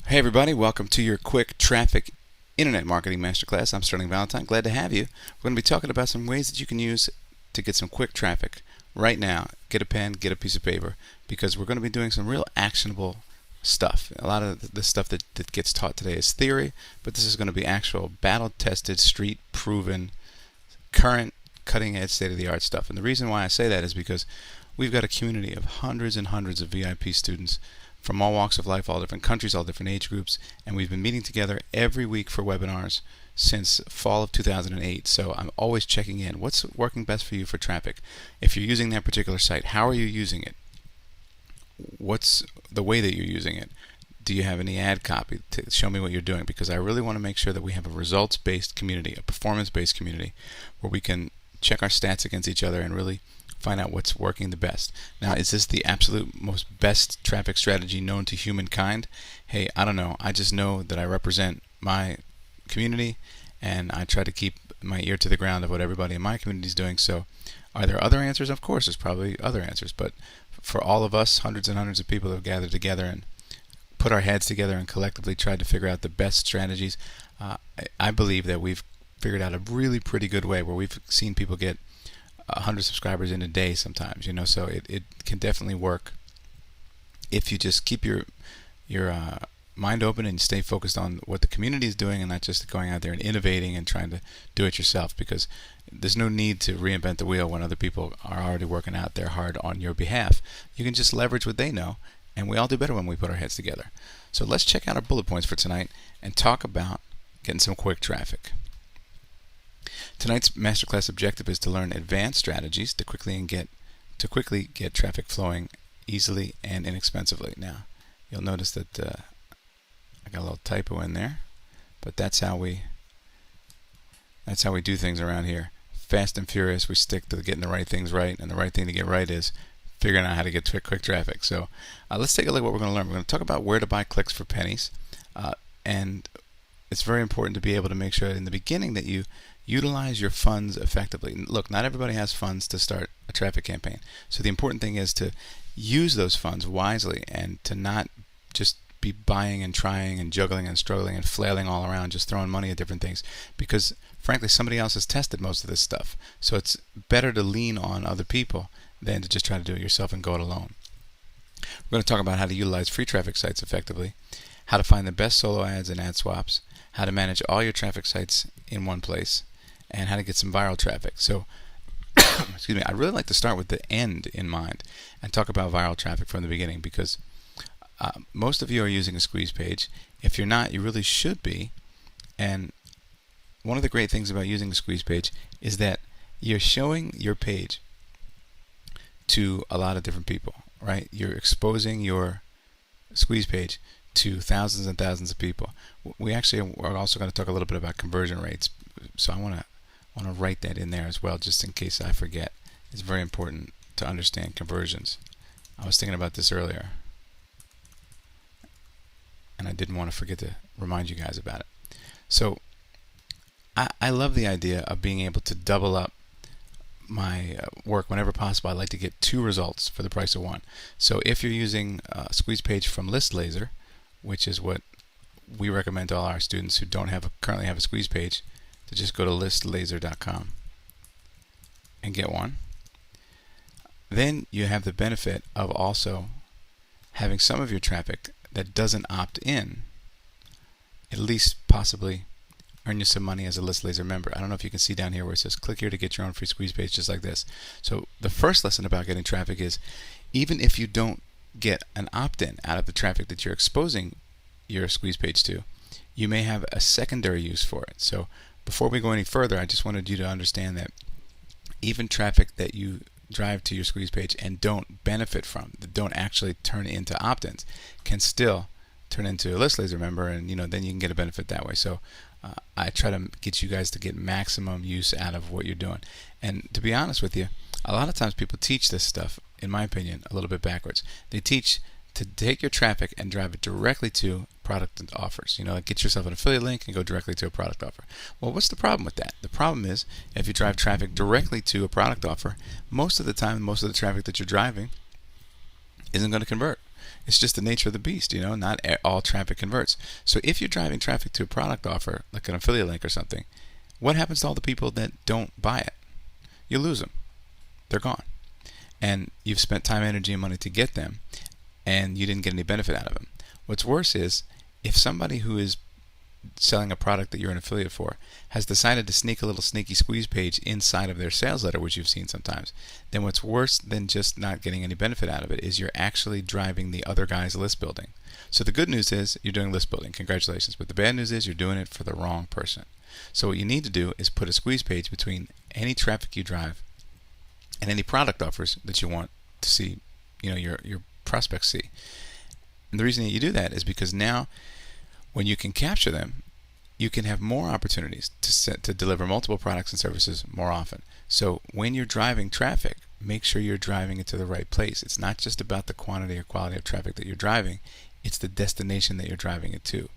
Hey everybody, welcome to your quick traffic internet marketing masterclass. I'm Sterling Valentine. Glad to have you. We're going to be talking about some ways that you can use to get some quick traffic right now. Get a pen, get a piece of paper, because we're going to be doing some real actionable stuff. A lot of the stuff that gets taught today is theory, but this is going to be actual battle-tested, street-proven, current, cutting-edge, state-of-the-art stuff. And the reason why I say that is because we've got a community of hundreds and hundreds of VIP students from all walks of life, all different countries, all different age groups, and we've been meeting together every week for webinars since fall of 2008. So I'm always checking in. What's working best for you for traffic? If you're using that particular site, how are you using it? What's the way that you're using it? Do you have any ad copy to show me what you're doing? Because I really want to make sure that we have a results-based community, a performance-based community, where we can check our stats against each other and really find out what's working the best. Now, is this the absolute most best traffic strategy known to humankind? Hey, I don't know. I just know that I represent my community, and I try to keep my ear to the ground of what everybody in my community is doing. So, are there other answers? Of course, there's probably other answers. But for all of us, hundreds and hundreds of people have gathered together and put our heads together and collectively tried to figure out the best strategies. I believe that we've figured out a really pretty good way where we've seen people get 100 subscribers in a day sometimes, so it can definitely work if you just keep your mind open and stay focused on what the community is doing and not just going out there and innovating and trying to do it yourself, because there's no need to reinvent the wheel when other people are already working out there hard on your behalf. You can just leverage what they know, and we all do better when we put our heads together. So let's check out our bullet points for tonight and talk about getting some quick traffic. Tonight's masterclass objective is to learn advanced strategies to quickly get traffic flowing easily and inexpensively. Now, you'll notice that I got a little typo in there, but that's how we do things around here. Fast and furious. We stick to getting the right things right, and the right thing to get right is figuring out how to get quick traffic. So let's take a look at what we're going to learn. We're going to talk about where to buy clicks for pennies, and it's very important to be able to make sure in the beginning that you utilize your funds effectively. Look, not everybody has funds to start a traffic campaign. So the important thing is to use those funds wisely and to not just be buying and trying and juggling and struggling and flailing all around, just throwing money at different things, because frankly somebody else has tested most of this stuff. So it's better to lean on other people than to just try to do it yourself and go it alone. We're going to talk about how to utilize free traffic sites effectively, how to find the best solo ads and ad swaps, how to manage all your traffic sites in one place, and how to get some viral traffic. So, excuse me, I'd really like to start with the end in mind and talk about viral traffic from the beginning, because most of you are using a squeeze page. If you're not, you really should be. And one of the great things about using a squeeze page is that you're showing your page to a lot of different people, right? You're exposing your squeeze page to thousands and thousands of people. We actually are also going to talk a little bit about conversion rates, so I want to write that in there as well, just in case I forget. It's very important to understand conversions. I was thinking about this earlier, and I didn't want to forget to remind you guys about it. So I love the idea of being able to double up my work whenever possible. I like to get 2 results for the price of 1. So if you're using a squeeze page from ListLaser, which is what we recommend to all our students who don't currently have a squeeze page, to just go to listlaser.com and get one. Then you have the benefit of also having some of your traffic that doesn't opt in at least possibly earn you some money as a ListLaser member. I don't know if you can see down here where it says click here to get your own free squeeze page, just like this. So the first lesson about getting traffic is, even if you don't get an opt-in out of the traffic that you're exposing your squeeze page to, you may have a secondary use for it. So before we go any further, I just wanted you to understand that even traffic that you drive to your squeeze page and don't benefit from, that don't actually turn into opt-ins, can still turn into a ListLaser member, and then you can get a benefit that way. So I try to get you guys to get maximum use out of what you're doing. And to be honest with you, a lot of times people teach this stuff, in my opinion, a little bit backwards. They teach to take your traffic and drive it directly to product offers. Like get yourself an affiliate link and go directly to a product offer. Well, what's the problem with that? The problem is, if you drive traffic directly to a product offer, most of the time, most of the traffic that you're driving isn't going to convert. It's just the nature of the beast, not all traffic converts. So if you're driving traffic to a product offer, like an affiliate link or something, what happens to all the people that don't buy it? You lose them. They're gone. And you've spent time, energy, and money to get them, and you didn't get any benefit out of them. What's worse is if somebody who is selling a product that you're an affiliate for has decided to sneak a little sneaky squeeze page inside of their sales letter, which you've seen sometimes, then what's worse than just not getting any benefit out of it is you're actually driving the other guy's list building. So the good news is you're doing list building. Congratulations. But the bad news is you're doing it for the wrong person. So what you need to do is put a squeeze page between any traffic you drive and any product offers that you want to see, your prospects see. And the reason that you do that is because now, when you can capture them, you can have more opportunities to deliver multiple products and services more often. So when you're driving traffic, make sure you're driving it to the right place. It's not just about the quantity or quality of traffic that you're driving, it's the destination that you're driving it to.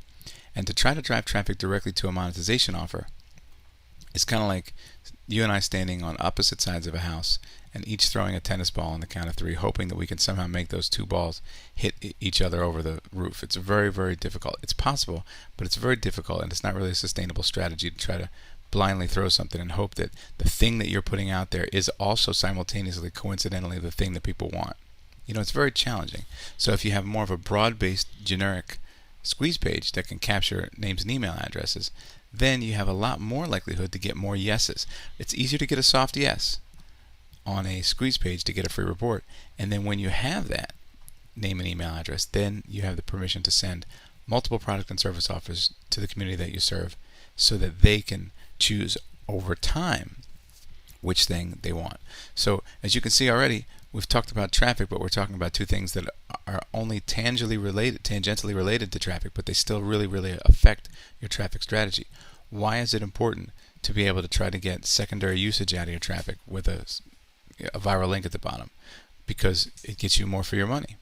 And to try to drive traffic directly to a monetization offer, it's kind of like you and I standing on opposite sides of a house and each throwing a tennis ball on the count of 3, hoping that we can somehow make those two balls hit each other over the roof. It's very, very difficult. It's possible, but it's very difficult, and it's not really a sustainable strategy to try to blindly throw something and hope that the thing that you're putting out there is also simultaneously, coincidentally, the thing that people want. It's very challenging. So if you have more of a broad-based, generic squeeze page that can capture names and email addresses, then you have a lot more likelihood to get more yeses. It's easier to get a soft yes on a squeeze page to get a free report. And then when you have that name and email address, then you have the permission to send multiple product and service offers to the community that you serve so that they can choose over time which thing they want. So as you can see already, we've talked about traffic, but we're talking about two things that are only tangentially related to traffic, but they still really, really affect your traffic strategy. Why is it important to be able to try to get secondary usage out of your traffic with a viral link at the bottom? Because it gets you more for your money.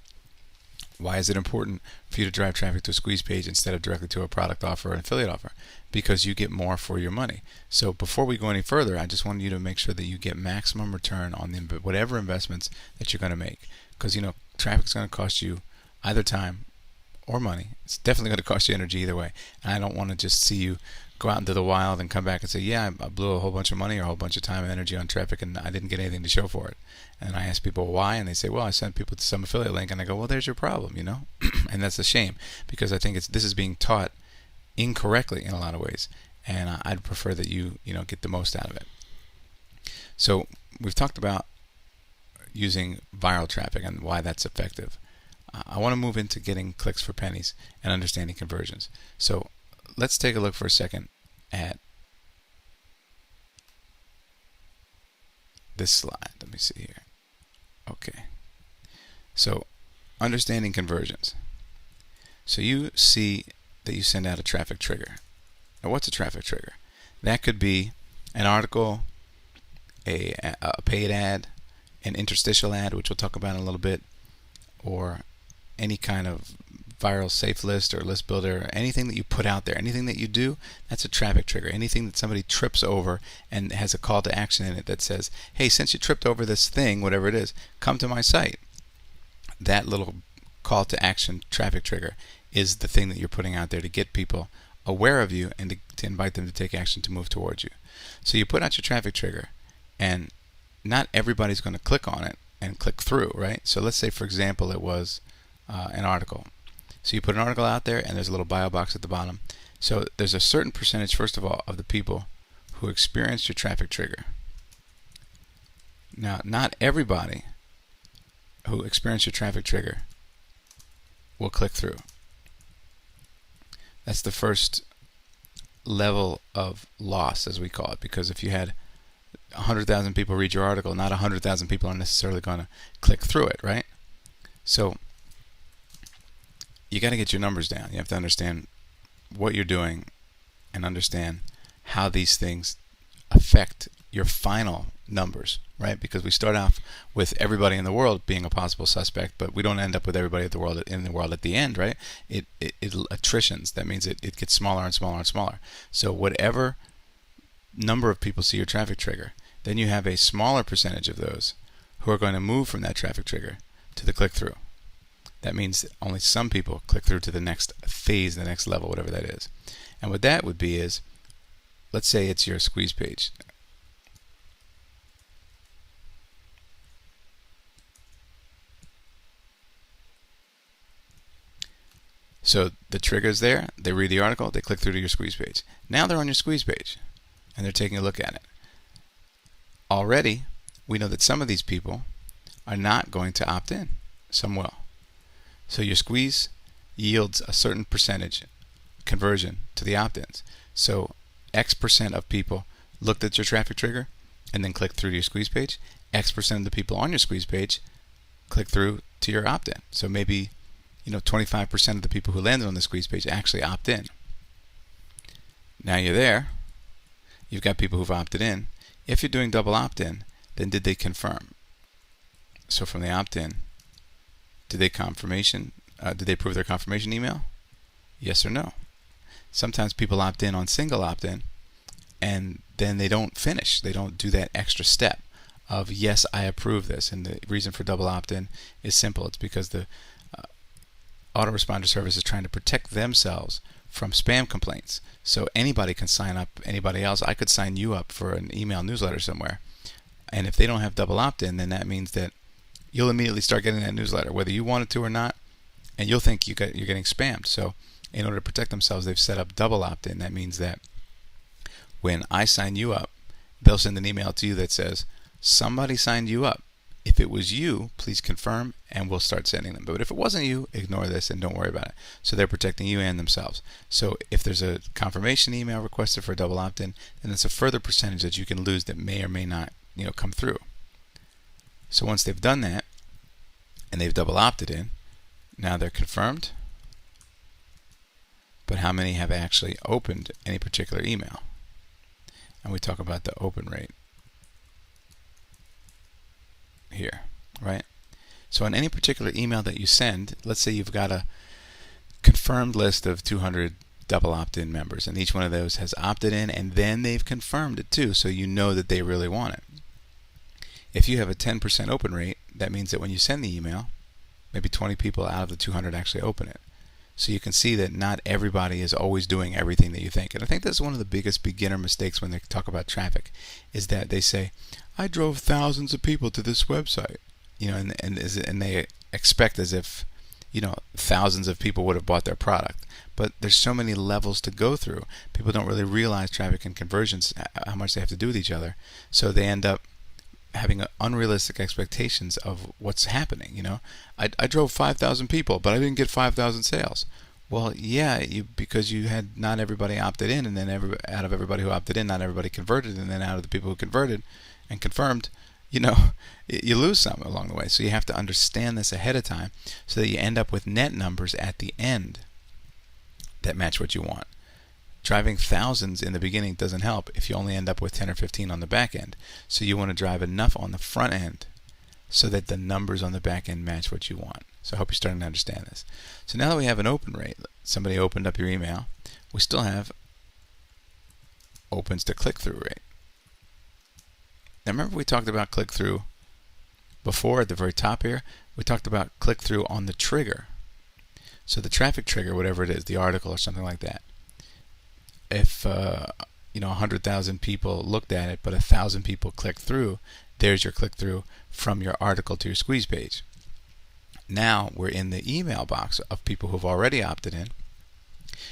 Why is it important for you to drive traffic to a squeeze page instead of directly to a product offer or an affiliate offer? Because you get more for your money. So before we go any further, I just want you to make sure that you get maximum return on whatever investments that you're going to make. Because traffic's going to cost you either time or money. It's definitely going to cost you energy either way. And I don't want to just see you go out into the wild and come back and say, yeah, I blew a whole bunch of money or a whole bunch of time and energy on traffic and I didn't get anything to show for it. And I ask people why, and they say, well, I sent people to some affiliate link, and I go, well, there's your problem, and that's a shame, because I think this is being taught incorrectly in a lot of ways, and I'd prefer that you get the most out of it. So we've talked about using viral traffic and why that's effective. I want to move into getting clicks for pennies and understanding conversions. So let's take a look for a second at this slide. Let me see here. Okay. So, understanding conversions. So you see that you send out a traffic trigger. Now, what's a traffic trigger? That could be an article, a paid ad, an interstitial ad, which we'll talk about in a little bit, or any kind of viral safe list or list builder, anything that you put out there, anything that you do, that's a traffic trigger. Anything that somebody trips over and has a call to action in it that says, hey, since you tripped over this thing, whatever it is, come to my site. That little call to action traffic trigger is the thing that you're putting out there to get people aware of you and to invite them to take action to move towards you. So you put out your traffic trigger, and not everybody's going to click on it and click through, right? So let's say, for example, it was an article. So you put an article out there, and there's a little bio box at the bottom. So there's a certain percentage, first of all, of the people who experienced your traffic trigger. Now, not everybody who experienced your traffic trigger will click through. That's the first level of loss, as we call it, because if you had 100,000 people read your article, not 100,000 people are necessarily going to click through it, right? So you got to get your numbers down. You have to understand what you're doing and understand how these things affect your final numbers, right? Because we start off with everybody in the world being a possible suspect, but we don't end up with everybody in the world at the end, right? It attritions. That means it gets smaller and smaller and smaller. So whatever number of people see your traffic trigger, then you have a smaller percentage of those who are going to move from that traffic trigger to the click-through. that means only some people click through to the next phase, the next level, whatever that is. And what that would be is, let's say it's your squeeze page. So the trigger's there, they read the article, they click through to your squeeze page. Now they're on your squeeze page, and they're taking a look at it. Already, we know that some of these people are not going to opt in. Some will. So your squeeze yields a certain percentage conversion to the opt-ins. So X% of people looked at your traffic trigger and then clicked through to your squeeze page. X% of the people on your squeeze page click through to your opt-in. So maybe 25% of the people who landed on the squeeze page actually opt in. Now you're there. You've got people who've opted in. If you're doing double opt-in, then did they confirm? So from the opt-in, did they approve their confirmation email? Yes or no? Sometimes people opt in on single opt-in, and then they don't finish. They don't do that extra step of, yes, I approve this. And the reason for double opt-in is simple. It's because the autoresponder service is trying to protect themselves from spam complaints. So anybody can sign up, anybody else. I could sign you up for an email newsletter somewhere. And if they don't have double opt-in, then that means that you'll immediately start getting that newsletter, whether you want it to or not, and you'll think you're getting spammed. So in order to protect themselves, they've set up double opt-in. That means that when I sign you up, they'll send an email to you that says, somebody signed you up. If it was you, please confirm, and we'll start sending them. But if it wasn't you, ignore this and don't worry about it. So they're protecting you and themselves. So if there's a confirmation email requested for a double opt-in, then it's a further percentage that you can lose that may or may not come through. So once they've done that, and they've double opted in, now they're confirmed. But how many have actually opened any particular email? And we talk about the open rate here, right? So on any particular email that you send, let's say you've got a confirmed list of 200 double opt-in members, and each one of those has opted in, and then they've confirmed it too, so you know that they really want it. If you have a 10% open rate, that means that when you send the email, maybe 20 people out of the 200 actually open it. So you can see that not everybody is always doing everything that you think. And I think that's one of the biggest beginner mistakes when they talk about traffic, is that they say, I drove thousands of people to this website, and they expect as if, thousands of people would have bought their product. But there's so many levels to go through. People don't really realize traffic and conversions, how much they have to do with each other. So they end up having unrealistic expectations of what's happening. I drove 5,000 people, but I didn't get 5,000 sales. Well, yeah, because you had not everybody opted in, and then out of everybody who opted in, not everybody converted, and then out of the people who converted and confirmed, you lose some along the way. So you have to understand this ahead of time so that you end up with net numbers at the end that match what you want. Driving thousands in the beginning doesn't help if you only end up with 10 or 15 on the back end. So you want to drive enough on the front end so that the numbers on the back end match what you want. So I hope you're starting to understand this. So now that we have an open rate, somebody opened up your email, we still have opens to click-through rate. Now remember we talked about click-through before at the very top here? We talked about click-through on the trigger. So the traffic trigger, whatever it is, the article or something like that. If 100,000 people looked at it, but 1,000 people clicked through, there's your click-through from your article to your squeeze page. Now we're in the email box of people who've already opted in,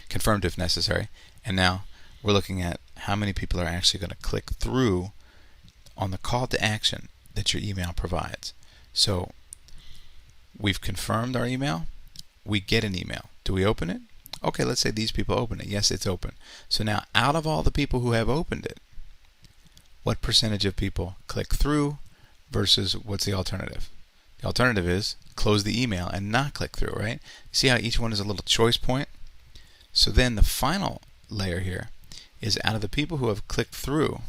confirmed if necessary, and now we're looking at how many people are actually going to click through on the call to action that your email provides. So we've confirmed our email, we get an email. Do we open it? Okay, let's say these people open it. Yes, it's open. So now out of all the people who have opened it, what percentage of people click through versus what's the alternative? The alternative is close the email and not click through, right? See how each one is a little choice point? So then the final layer here is out of the people who have clicked through,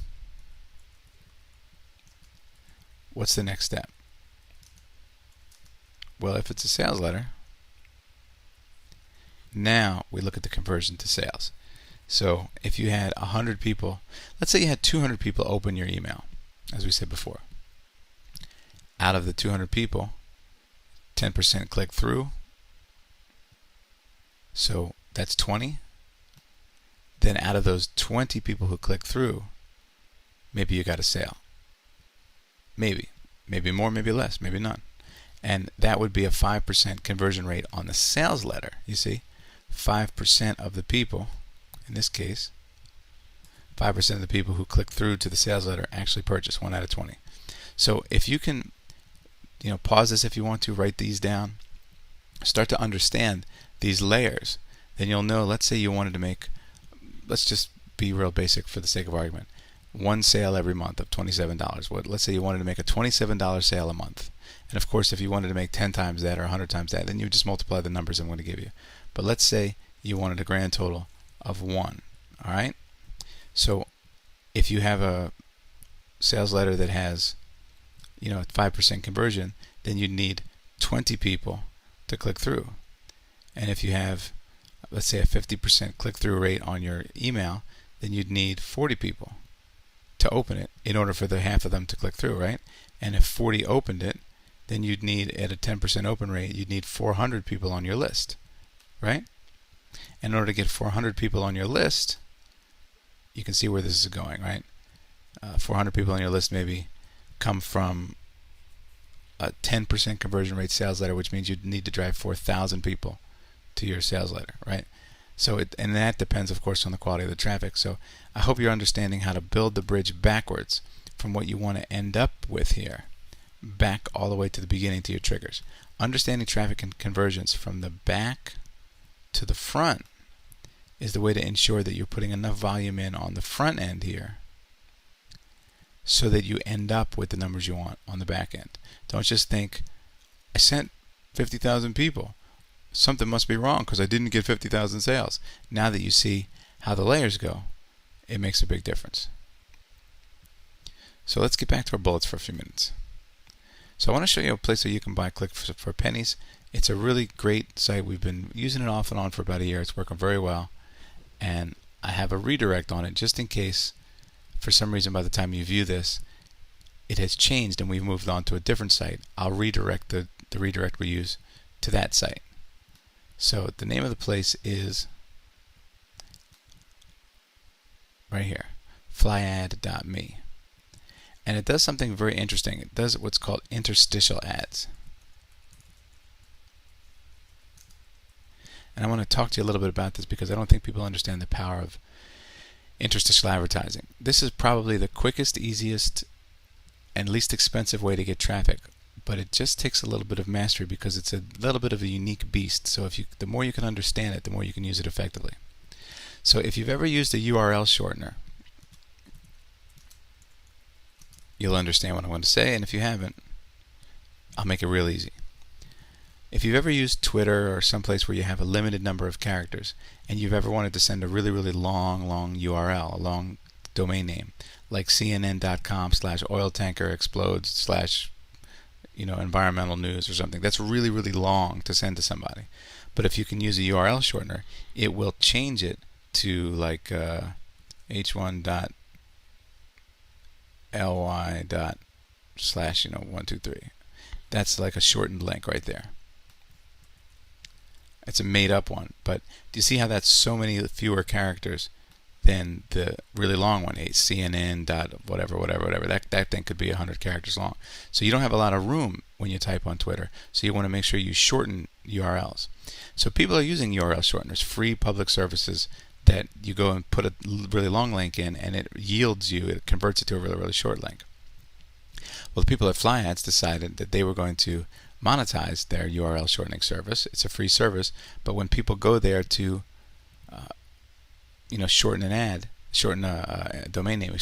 what's the next step? Well, if it's a sales letter, now we look at the conversion to sales. So if you had 100 people, let's say you had 200 people open your email, as we said before. Out of the 200 people, 10% click through, So that's 20. Then out of those 20 people who click through, maybe you got a sale. Maybe. Maybe more, maybe less, maybe none. And that would be a 5% conversion rate on the sales letter. You see, 5% of the people, in this case, 5% of the people who click through to the sales letter actually purchase, 1 out of 20. So if you can, pause this if you want to, write these down, start to understand these layers, then you'll know, let's say you wanted to make, let's just be real basic for the sake of argument, one sale every month of $27. Let's say you wanted to make a $27 sale a month. And of course, if you wanted to make 10 times that or 100 times that, then you just multiply the numbers I'm going to give you. But let's say you wanted a grand total of 1. All right? So if you have a sales letter that has, 5% conversion, then you'd need 20 people to click through. And if you have, let's say, a 50% click-through rate on your email, then you'd need 40 people to open it in order for the half of them to click through, right? And if 40 opened it, then you'd need, at a 10% open rate, you'd need 400 people on your list, right? In order to get 400 people on your list, you can see where this is going, right? 400 people on your list maybe come from a 10% conversion rate sales letter, which means you'd need to drive 4,000 people to your sales letter, right? So and that depends, of course, on the quality of the traffic. So I hope you're understanding how to build the bridge backwards from what you want to end up with here, back all the way to the beginning to your triggers. Understanding traffic and conversions from the back to the front is the way to ensure that you're putting enough volume in on the front end here so that you end up with the numbers you want on the back end. Don't just think, I sent 50,000 people. Something must be wrong because I didn't get 50,000 sales. Now that you see how the layers go, it makes a big difference. So let's get back to our bullets for a few minutes. So I want to show you a place where you can buy Click for pennies. It's a really great site. We've been using it off and on for about a year. It's working very well. And I have a redirect on it just in case, for some reason, by the time you view this, it has changed and we've moved on to a different site. I'll redirect the redirect we use to that site. So the name of the place is right here, flyad.me. And it does something very interesting. It does what's called interstitial ads. And I want to talk to you a little bit about this because I don't think people understand the power of interstitial advertising. This is probably the quickest, easiest, and least expensive way to get traffic. But it just takes a little bit of mastery because it's a little bit of a unique beast. So the more you can understand it, the more you can use it effectively. So if you've ever used a URL shortener, you'll understand what I'm going to say. And if you haven't, I'll make it real easy. If you've ever used Twitter or someplace where you have a limited number of characters and you've ever wanted to send a really, really long URL, a long domain name, like cnn.com/oiltankerexplodes/ environmental news or something. That's really, really long to send to somebody. But if you can use a URL shortener, it will change it to like h1.ly./123. That's like a shortened link right there. It's a made up one, but do you see how that's so many fewer characters than the really long one, CNN dot whatever. That thing could be 100 characters long. So you don't have a lot of room when you type on Twitter. So you want to make sure you shorten URLs. So people are using URL shorteners, free public services that you go and put a really long link in, and it converts it to a really, really short link. Well, the people at FlyAds decided that they were going to monetize their URL shortening service. It's a free service, but when people go there to shorten a domain name,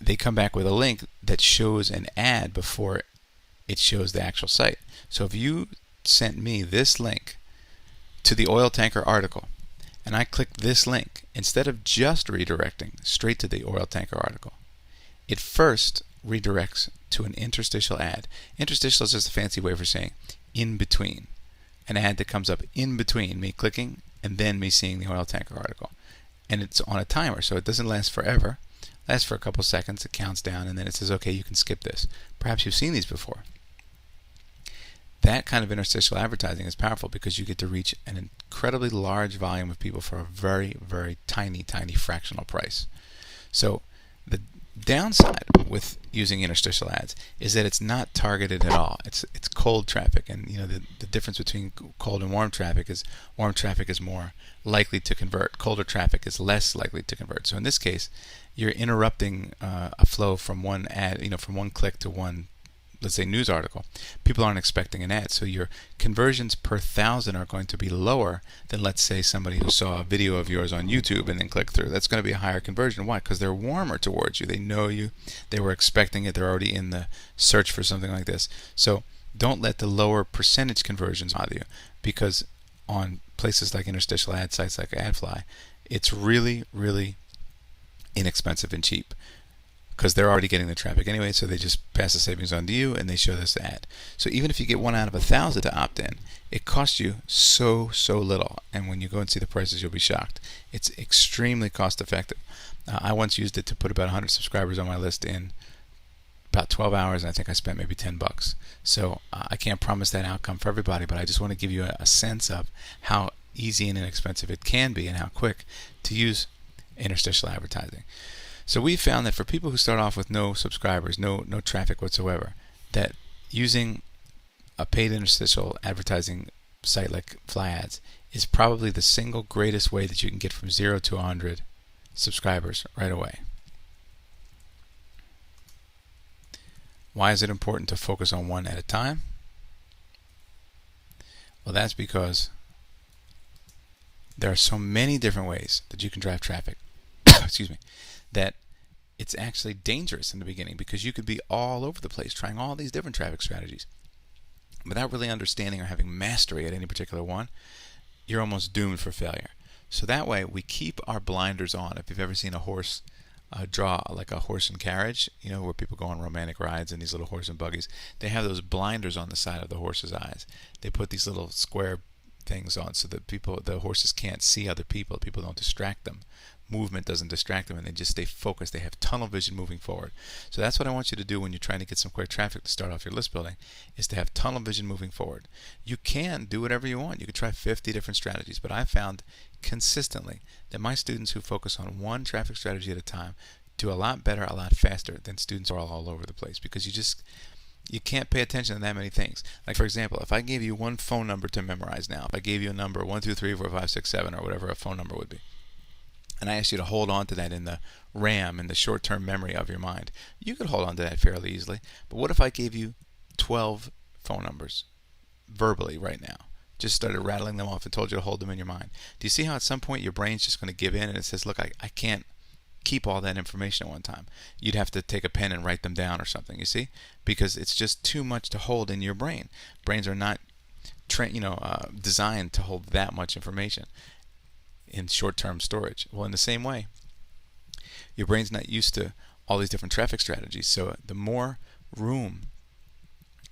they come back with a link that shows an ad before it shows the actual site. So if you sent me this link to the oil tanker article, and I click this link, instead of just redirecting straight to the oil tanker article, it first redirects to an interstitial ad. Interstitial is just a fancy way for saying in between. An ad that comes up in between me clicking and then me seeing the oil tanker article. And it's on a timer, so it doesn't last forever. It lasts for a couple seconds, it counts down, and then it says, okay, you can skip this. Perhaps you've seen these before. That kind of interstitial advertising is powerful because you get to reach an incredibly large volume of people for a very, very tiny, tiny fractional price. So the downside with using interstitial ads is that it's not targeted at all. It's cold traffic, and the difference between cold and warm traffic is warm traffic is more likely to convert. Colder traffic is less likely to convert. So in this case, you're interrupting a flow from one ad, from one click to one, let's say, news article. People aren't expecting an ad, so your conversions per 1,000 are going to be lower than, let's say, somebody who saw a video of yours on YouTube and then clicked through. That's going to be a higher conversion. Why? Because they're warmer towards you. They know you. They were expecting it. They're already in the search for something like this. So don't let the lower percentage conversions bother you, because on places like interstitial ad sites like AdFly, it's really, really inexpensive and cheap, because they're already getting the traffic anyway, so they just pass the savings on to you and they show this ad. So even if you get 1 out of 1,000 to opt in, it costs you so little, and when you go and see the prices, you'll be shocked. It's extremely cost effective. I once used it to put about 100 subscribers on my list in about 12 hours, and I think I spent maybe $10. So I can't promise that outcome for everybody, but I just want to give you a sense of how easy and inexpensive it can be and how quick to use interstitial advertising. So we found that for people who start off with no subscribers, no traffic whatsoever, that using a paid interstitial advertising site like FlyAds is probably the single greatest way that you can get from 0 to 100 subscribers right away. Why is it important to focus on one at a time? Well, that's because there are so many different ways that you can drive traffic excuse me, that it's actually dangerous in the beginning, because you could be all over the place trying all these different traffic strategies without really understanding or having mastery at any particular one. You're almost doomed for failure. So that way we keep our blinders on. If you've ever seen a horse draw, like a horse and carriage, where people go on romantic rides in these little horse and buggies, they have those blinders on the side of the horse's eyes. They put these little square things on so that the horses can't see other people. People don't distract them. Movement doesn't distract them, and they just stay focused. They have tunnel vision moving forward. So that's what I want you to do when you're trying to get some quick traffic to start off your list building, is to have tunnel vision moving forward. You can do whatever you want. You can try 50 different strategies, but I found consistently that my students who focus on one traffic strategy at a time do a lot better, a lot faster than students who are all over the place, because you can't pay attention to that many things. Like, for example, if I gave you one phone number to memorize now, if I gave you a number 1, 2, 3, 4, 5, 6, 7, or whatever a phone number would be, and I asked you to hold on to that in the RAM, in the short-term memory of your mind, you could hold on to that fairly easily. But what if I gave you 12 phone numbers verbally right now? Just started rattling them off and told you to hold them in your mind. Do you see how at some point your brain's just going to give in and it says, look, I can't keep all that information at one time. You'd have to take a pen and write them down or something, you see? Because it's just too much to hold in your brain. Brains are not designed to hold that much information in short-term storage. Well, in the same way, your brain's not used to all these different traffic strategies. So the more room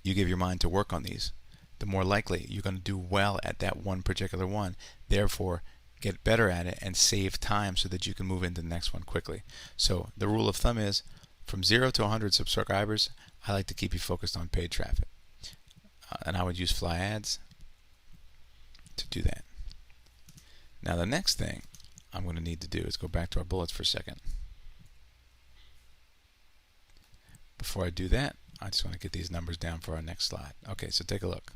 you give your mind to work on these, the more likely you're going to do well at that one particular one. Therefore, get better at it and save time so that you can move into the next one quickly. So the rule of thumb is, from 0 to 100 subscribers, I like to keep you focused on paid traffic. And I would use FlyAds to do that. Now the next thing I'm going to need to do is go back to our bullets for a second. Before I do that, I just want to get these numbers down for our next slide. Okay, so take a look.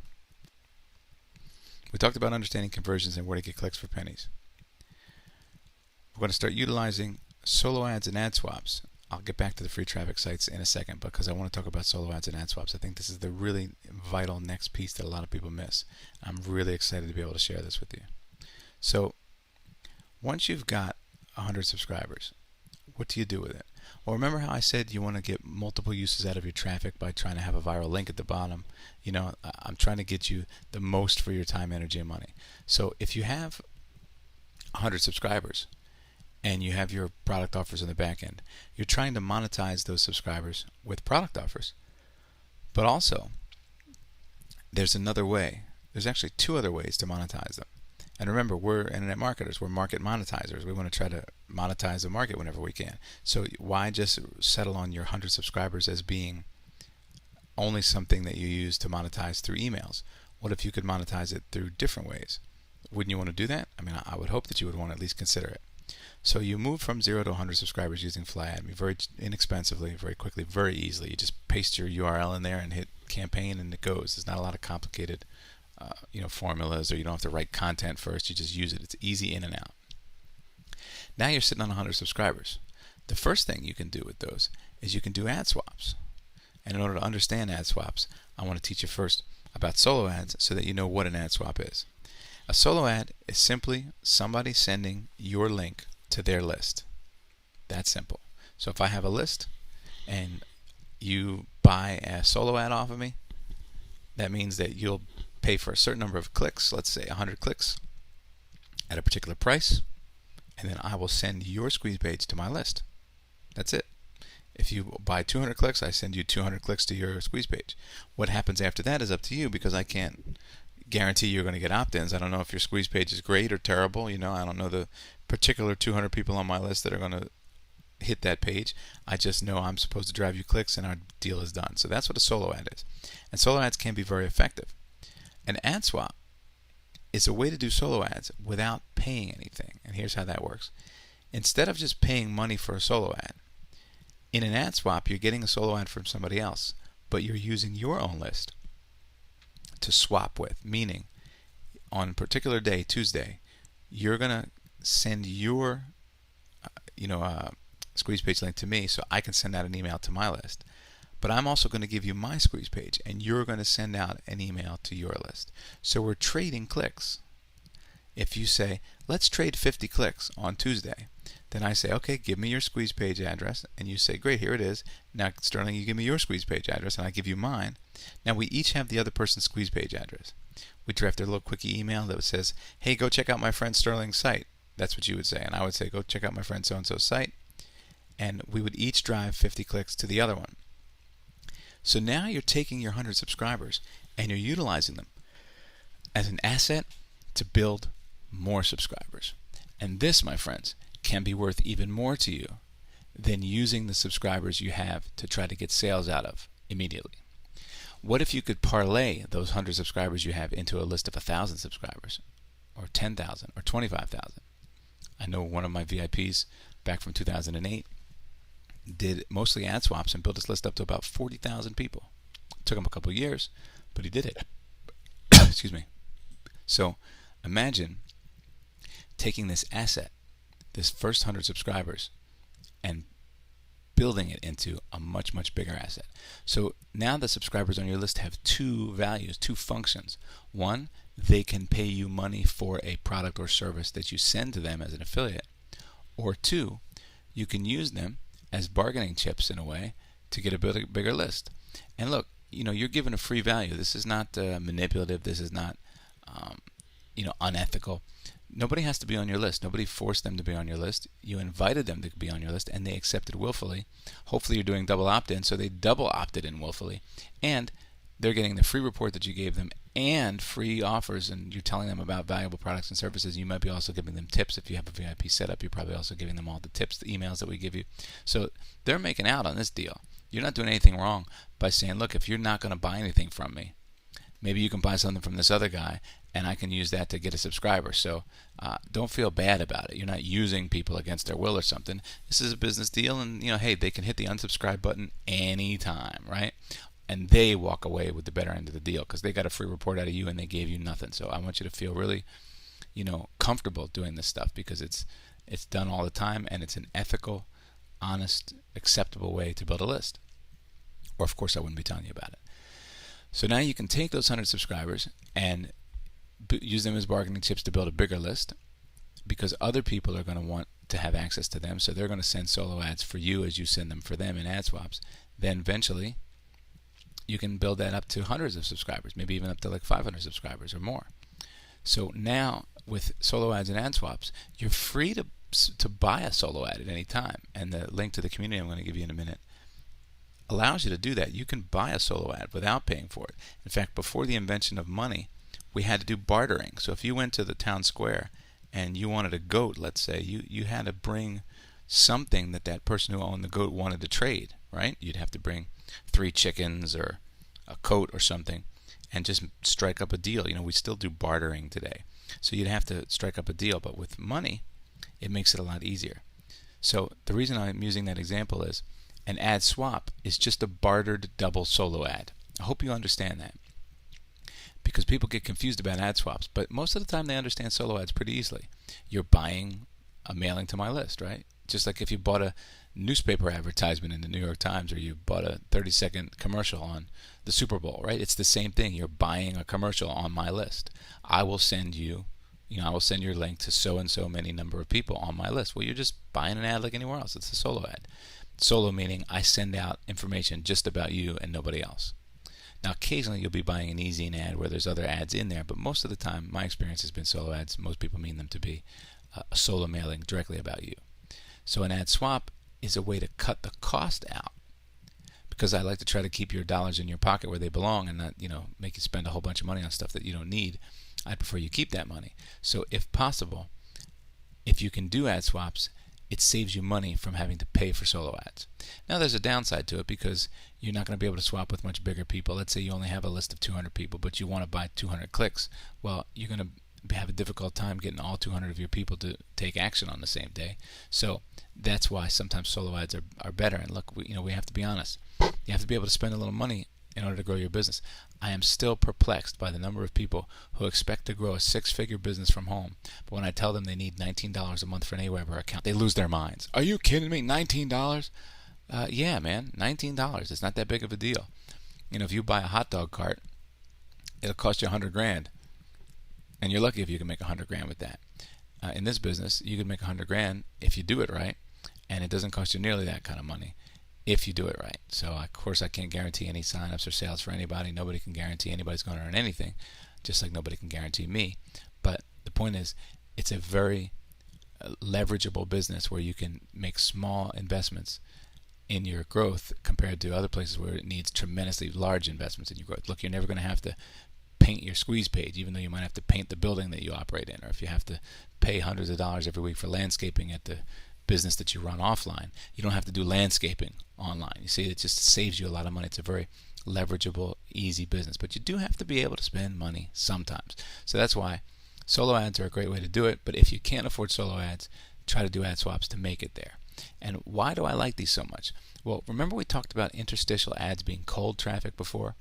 We talked about understanding conversions and where to get clicks for pennies. We're going to start utilizing solo ads and ad swaps. I'll get back to the free traffic sites in a second, because I want to talk about solo ads and ad swaps. I think this is the really vital next piece that a lot of people miss. I'm really excited to be able to share this with you. So once you've got 100 subscribers, what do you do with it? Well, remember how I said you want to get multiple uses out of your traffic by trying to have a viral link at the bottom? I'm trying to get you the most for your time, energy, and money. So if you have 100 subscribers and you have your product offers in the back end, you're trying to monetize those subscribers with product offers. But also, there's another way. There's actually 2 other ways to monetize them. And remember, we're internet marketers. We're market monetizers. We want to try to monetize the market whenever we can. So why just settle on your 100 subscribers as being only something that you use to monetize through emails. What if you could monetize it through different ways? Wouldn't you want to do that? I mean, I would hope that you would want to at least consider it. So you move from 0 to 100 subscribers using FlyAdme very inexpensively, very quickly, very easily. You just paste your URL in there and hit campaign, and it goes. There's not a lot of complicated formulas, or you don't have to write content first. You just use it. It's easy in and out. Now you're sitting on 100 subscribers. The first thing you can do with those is you can do ad swaps. And in order to understand ad swaps, I want to teach you first about solo ads so that you know what an ad swap is. A solo ad is simply somebody sending your link to their list. That's simple. So if I have a list and you buy a solo ad off of me, that means that you'll pay for a certain number of clicks, let's say 100 clicks, at a particular price, and then I will send your squeeze page to my list. That's it. If you buy 200 clicks, I send you 200 clicks to your squeeze page. What happens after that is up to you, because I can't guarantee you're going to get opt-ins. I don't know if your squeeze page is great or terrible. I don't know the particular 200 people on my list that are going to hit that page. I just know I'm supposed to drive you clicks and our deal is done. So that's what a solo ad is. And solo ads can be very effective. An ad swap is a way to do solo ads without paying anything. And here's how that works. Instead of just paying money for a solo ad, in an ad swap, you're getting a solo ad from somebody else, but you're using your own list to swap with. Meaning, on a particular day, Tuesday, you're going to send your squeeze page link to me so I can send out an email to my list. But I'm also going to give you my squeeze page, and you're going to send out an email to your list. So we're trading clicks. If you say, let's trade 50 clicks on Tuesday, then I say, okay, give me your squeeze page address, and you say, great, here it is. Now, Sterling, you give me your squeeze page address, and I give you mine. Now, we each have the other person's squeeze page address. We draft a little quickie email that says, hey, go check out my friend Sterling's site. That's what you would say, and I would say, go check out my friend so-and-so's site, and we would each drive 50 clicks to the other one. So now you're taking your 100 subscribers, and you're utilizing them as an asset to build more subscribers. And this, my friends, can be worth even more to you than using the subscribers you have to try to get sales out of immediately. What if you could parlay those 100 subscribers you have into a list of 1,000 subscribers, or 10,000, or 25,000? I know one of my VIPs back from 2008 did mostly ad swaps and built his list up to about 40,000 people. It took him a couple of years, but he did it. Excuse me. So imagine taking this asset, this first 100 subscribers, and building it into a much, much bigger asset. So now the subscribers on your list have two values, two functions. One, they can pay you money for a product or service that you send to them as an affiliate. Or two, you can use them as bargaining chips in a way to get a bigger list. And look, you're given a free value. This is not manipulative. This is not unethical. Nobody has to be on your list. Nobody forced them to be on your list. You invited them to be on your list, and they accepted willfully. Hopefully you're doing double opt-in, so they double opted in willfully. And they're getting the free report that you gave them and free offers, and you're telling them about valuable products and services. You might be also giving them tips. If you have a VIP setup, you're probably also giving them all the tips, the emails that we give you. So they're making out on this deal. You're not doing anything wrong by saying, look, if you're not going to buy anything from me, maybe you can buy something from this other guy, and I can use that to get a subscriber. So don't feel bad about it. You're not using people against their will or something. This is a business deal, and hey, they can hit the unsubscribe button anytime, right? And they walk away with the better end of the deal because they got a free report out of you and they gave you nothing. So I want you to feel really, comfortable doing this stuff because it's done all the time, and it's an ethical, honest, acceptable way to build a list. Or of course I wouldn't be telling you about it. So now you can take those 100 subscribers and use them as bargaining chips to build a bigger list, because other people are going to want to have access to them, so they're going to send solo ads for you as you send them for them in ad swaps. Then eventually you can build that up to hundreds of subscribers, maybe even up to like 500 subscribers or more. So now with solo ads and ad swaps, you're free to buy a solo ad at any time, and the link to the community I'm going to give you in a minute allows you to do that. You can buy a solo ad without paying for it. In fact, before the invention of money, we had to do bartering. So if you went to the town square and you wanted a goat, let's say, you had to bring something that person who owned the goat wanted to trade, right? You'd have to bring 3 chickens or a coat or something and just strike up a deal. We still do bartering today. So you'd have to strike up a deal, but with money, it makes it a lot easier. So the reason I'm using that example is an ad swap is just a bartered double solo ad. I hope you understand that, because people get confused about ad swaps, but most of the time they understand solo ads pretty easily. You're buying a mailing to my list, right? Just like if you bought a newspaper advertisement in the New York Times, or you bought a 30-second commercial on the Super Bowl, right? It's the same thing. You're buying a commercial on my list. I will send you, I will send your link to so and so many number of people on my list. Well, you're just buying an ad like anywhere else. It's a solo ad. Solo meaning I send out information just about you and nobody else. Now, occasionally you'll be buying an e-zine ad where there's other ads in there, but most of the time, my experience has been solo ads. Most people mean them to be a solo mailing directly about you. So an ad swap is a way to cut the cost out, because I like to try to keep your dollars in your pocket where they belong and not, make you spend a whole bunch of money on stuff that you don't need. I'd prefer you keep that money. So if possible, if you can do ad swaps, it saves you money from having to pay for solo ads. Now there's a downside to it, because you're not going to be able to swap with much bigger people. Let's say you only have a list of 200 people, but you want to buy 200 clicks. Well, you're going to have a difficult time getting all 200 of your people to take action on the same day. So that's why sometimes solo ads are better. And look, we have to be honest. You have to be able to spend a little money in order to grow your business. I am still perplexed by the number of people who expect to grow a six-figure business from home, but when I tell them they need $19 a month for an Aweber account, they lose their minds. Are you kidding me? $19? Yeah, man, $19. It's not that big of a deal. If you buy a hot dog cart, it'll cost you $100,000, and you're lucky if you can make $100,000 with that. In this business, you can make $100,000 if you do it right, and it doesn't cost you nearly that kind of money if you do it right. So, of course, I can't guarantee any sign-ups or sales for anybody. Nobody can guarantee anybody's going to earn anything, just like nobody can guarantee me. But the point is, it's a very leverageable business where you can make small investments in your growth compared to other places where it needs tremendously large investments in your growth. Look, you're never going to have to paint your squeeze page, even though you might have to paint the building that you operate in, or if you have to pay hundreds of dollars every week for landscaping at the business that you run offline. You don't have to do landscaping online. You see, it just saves you a lot of money. It's a very leverageable, easy business, but you do have to be able to spend money sometimes. So that's why solo ads are a great way to do it, but if you can't afford solo ads, try to do ad swaps to make it there. And why do I like these so much? Well, remember we talked about interstitial ads being cold traffic before?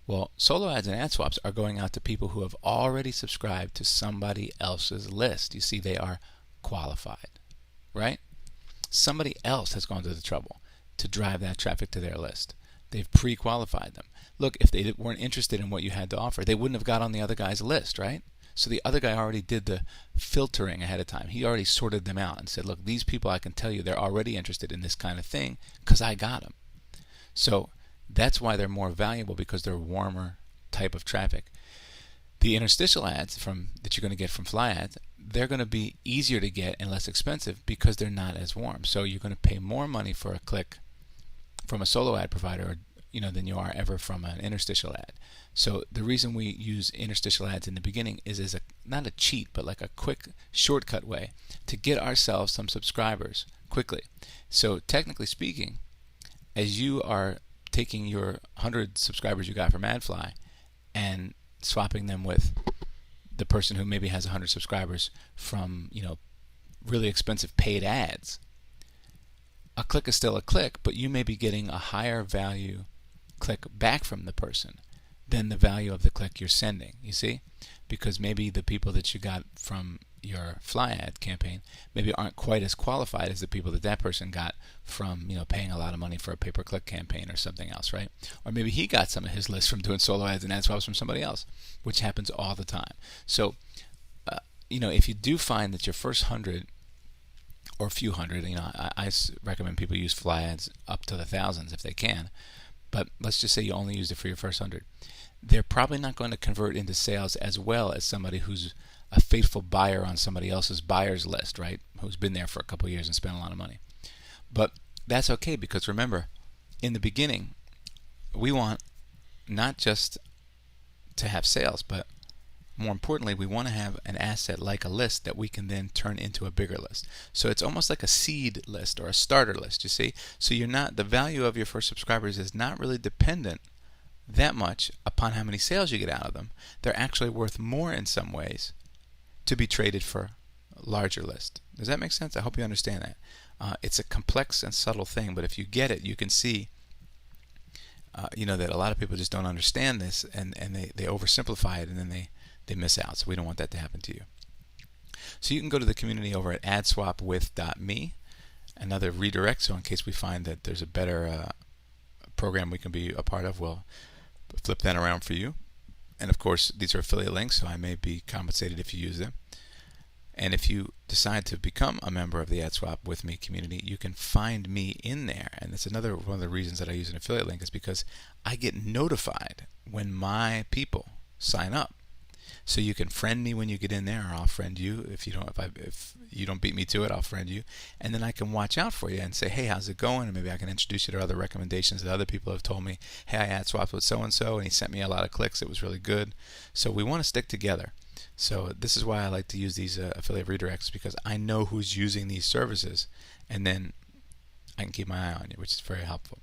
Well, solo ads and ad swaps are going out to people who have already subscribed to somebody else's list. You see, they are qualified, right? Somebody else has gone to the trouble to drive that traffic to their list. They've pre-qualified them. Look, if they weren't interested in what you had to offer, they wouldn't have got on the other guy's list, right? So the other guy already did the filtering ahead of time. He already sorted them out and said, look, these people, I can tell you they're already interested in this kind of thing because I got them. So that's why they're more valuable, because they're warmer type of traffic. The interstitial ads that you're going to get from fly ads, they're going to be easier to get and less expensive because they're not as warm. So you're going to pay more money for a click from a solo ad provider, than you are ever from an interstitial ad. So the reason we use interstitial ads in the beginning is not a cheat, but like a quick shortcut way to get ourselves some subscribers quickly. So technically speaking, as you are taking your 100 subscribers you got from AdFly and swapping them with the person who maybe has 100 subscribers from, really expensive paid ads, a click is still a click, but you may be getting a higher value click back from the person than the value of the click you're sending, you see? Because maybe the people that you got from your fly ad campaign maybe aren't quite as qualified as the people that person got from, paying a lot of money for a pay-per-click campaign or something else, right? Or maybe he got some of his list from doing solo ads and ad swaps from somebody else, which happens all the time. So, if you do find that your first 100 or a few hundred, I recommend people use fly ads up to the thousands if they can, but let's just say you only used it for your first 100. They're probably not going to convert into sales as well as somebody who's a faithful buyer on somebody else's buyer's list, right? Who's been there for a couple of years and spent a lot of money. But that's okay, because remember, in the beginning, we want not just to have sales, but more importantly, we want to have an asset like a list that we can then turn into a bigger list. So it's almost like a seed list or a starter list, you see? So the value of your first subscribers is not really dependent that much upon how many sales you get out of them. They're actually worth more in some ways to be traded for a larger list. Does that make sense? I hope you understand that. It's a complex and subtle thing, but if you get it, you can see that a lot of people just don't understand this, and they oversimplify it, and then they miss out. So we don't want that to happen to you. So you can go to the community over at adswapwith.me, another redirect, so in case we find that there's a better program we can be a part of, we'll flip that around for you. And of course, these are affiliate links, so I may be compensated if you use them. And if you decide to become a member of the AdSwap with me community, you can find me in there. And that's another one of the reasons that I use an affiliate link, is because I get notified when my people sign up. So you can friend me when you get in there, or I'll friend you. If you don't beat me to it, I'll friend you. And then I can watch out for you and say, hey, how's it going? And maybe I can introduce you to other recommendations that other people have told me. Hey, I AdSwapped with so-and-so, and he sent me a lot of clicks. It was really good. So we want to stick together. So this is why I like to use these affiliate redirects, because I know who's using these services, and then I can keep my eye on you, which is very helpful.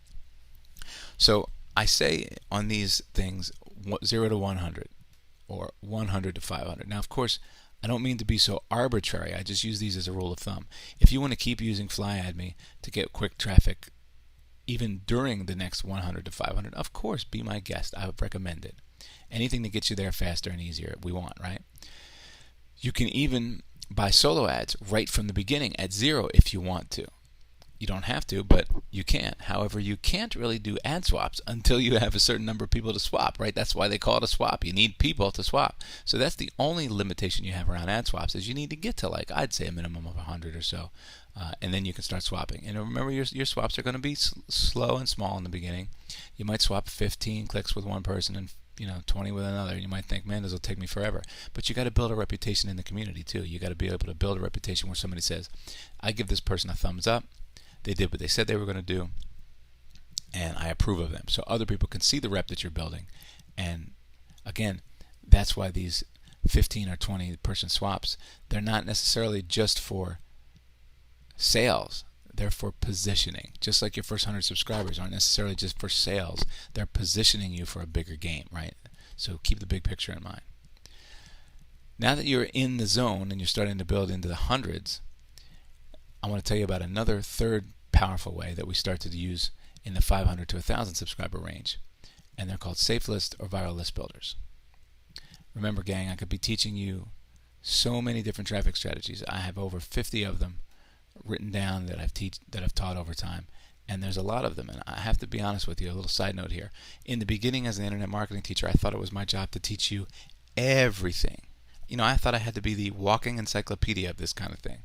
So I say on these things 0 to 100 or 100 to 500. Now, of course, I don't mean to be so arbitrary. I just use these as a rule of thumb. If you want to keep using FlyAdMe to get quick traffic even during the next 100 to 500, of course, be my guest. I would recommend it. Anything that gets you there faster and easier, we want, right? You can even buy solo ads right from the beginning at 0 if you want to. You don't have to, but you can. However, you can't really do ad swaps until you have a certain number of people to swap, right? That's why they call it a swap. You need people to swap. So that's the only limitation you have around ad swaps, is you need to get to, like, I'd say a minimum of 100 or so, and then you can start swapping. And remember, your swaps are going to be slow and small in the beginning. You might swap 15 clicks with one person and 20 with another, and you might think, man, this will take me forever. But you got to build a reputation in the community too. You got to be able to build a reputation where somebody says, I give this person a thumbs up. They did what they said they were going to do, and I approve of them. So other people can see the rep that you're building. And again, that's why these 15 or 20 person swaps, they're not necessarily just for sales. They're for positioning. Just like your first 100 subscribers aren't necessarily just for sales. They're positioning you for a bigger game, right? So keep the big picture in mind. Now that you're in the zone and you're starting to build into the hundreds, I want to tell you about another third powerful way that we started to use in the 500 to 1,000 subscriber range. And they're called safe list or viral list builders. Remember, gang, I could be teaching you so many different traffic strategies. I have over 50 of them written down that I've taught over time, and there's a lot of them. And I have to be honest with you, a little side note here. In the beginning, as an internet marketing teacher, I thought it was my job to teach you everything. I thought I had to be the walking encyclopedia of this kind of thing.